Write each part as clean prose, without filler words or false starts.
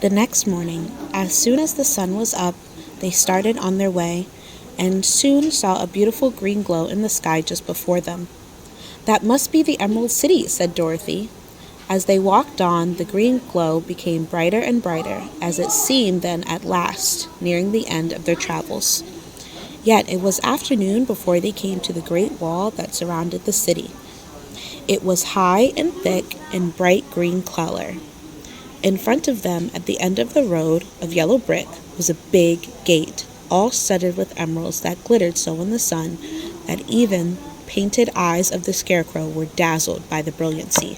The next morning, as soon as the sun was up, they started on their way, and soon saw a beautiful green glow in the sky just before them. "That must be the Emerald City," said Dorothy. As they walked on, the green glow became brighter and brighter, as it seemed then at last, nearing the end of their travels. Yet it was afternoon before they came to the great wall that surrounded the city. It was high and thick and bright green color. In front of them, at the end of the road of yellow brick, was a big gate, all studded with emeralds that glittered so in the sun that even painted eyes of the scarecrow were dazzled by the brilliancy.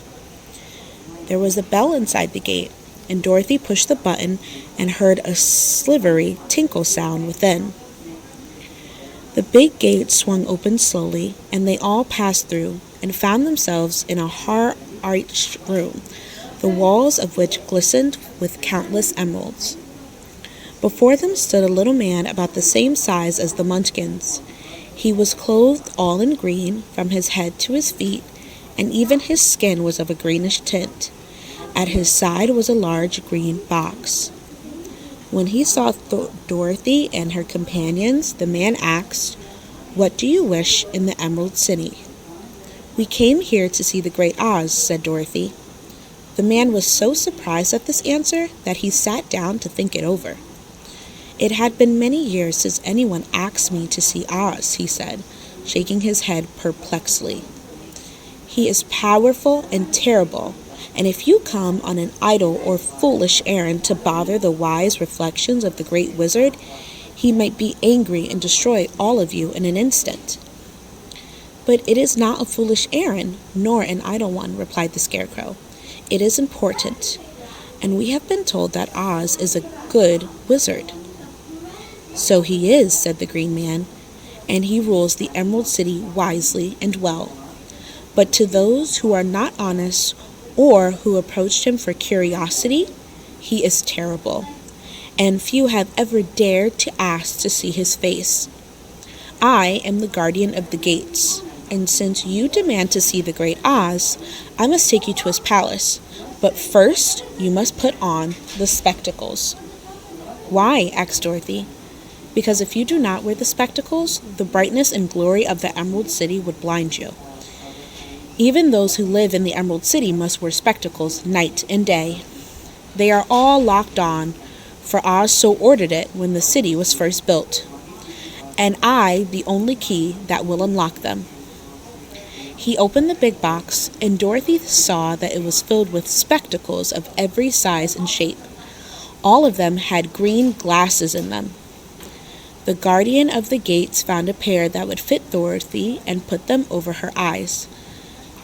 There was a bell inside the gate, and Dorothy pushed the button and heard a silvery tinkle sound within. The big gate swung open slowly, and they all passed through and found themselves in a high-arched room, the walls of which glistened with countless emeralds. Before them stood a little man about the same size as the Munchkins. He was clothed all in green, from his head to his feet, and even his skin was of a greenish tint. At his side was a large green box. When he saw Dorothy and her companions, the man asked, "What do you wish in the Emerald City?" "We came here to see the Great Oz," said Dorothy. The man was so surprised at this answer that he sat down to think it over. "It had been many years since anyone asked me to see Oz," he said, shaking his head perplexedly. "He is powerful and terrible, and if you come on an idle or foolish errand to bother the wise reflections of the great wizard, he might be angry and destroy all of you in an instant." "But it is not a foolish errand, nor an idle one," replied the Scarecrow. "It is important, and we have been told that Oz is a good wizard." "So he is," said the Green Man, "and he rules the Emerald City wisely and well. But to those who are not honest or who approached him for curiosity, he is terrible, and few have ever dared to ask to see his face. I am the guardian of the gates, and since you demand to see the Great Oz, I must take you to his palace. But first, you must put on the spectacles." "Why?" asked Dorothy. "Because if you do not wear the spectacles, the brightness and glory of the Emerald City would blind you. Even those who live in the Emerald City must wear spectacles night and day. They are all locked on, for Oz so ordered it when the city was first built, and I the only key that will unlock them." He opened the big box, and Dorothy saw that it was filled with spectacles of every size and shape. All of them had green glasses in them. The guardian of the gates found a pair that would fit Dorothy and put them over her eyes.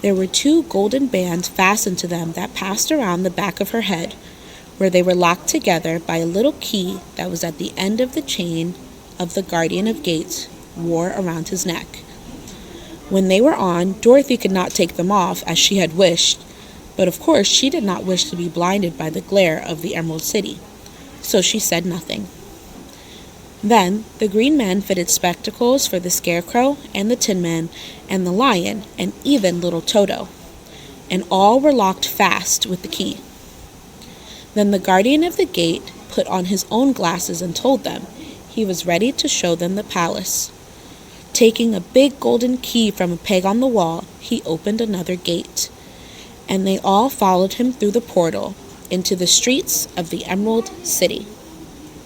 There were 2 golden bands fastened to them that passed around the back of her head, where they were locked together by a little key that was at the end of the chain of the guardian of gates wore around his neck. When they were on, Dorothy could not take them off as she had wished, but of course she did not wish to be blinded by the glare of the Emerald City, so she said nothing. Then the Green Men fitted spectacles for the Scarecrow and the Tin Man and the Lion and even little Toto, and all were locked fast with the key. Then the guardian of the gate put on his own glasses and told them he was ready to show them the palace. Taking a big golden key from a peg on the wall, he opened another gate, and they all followed him through the portal into the streets of the Emerald City.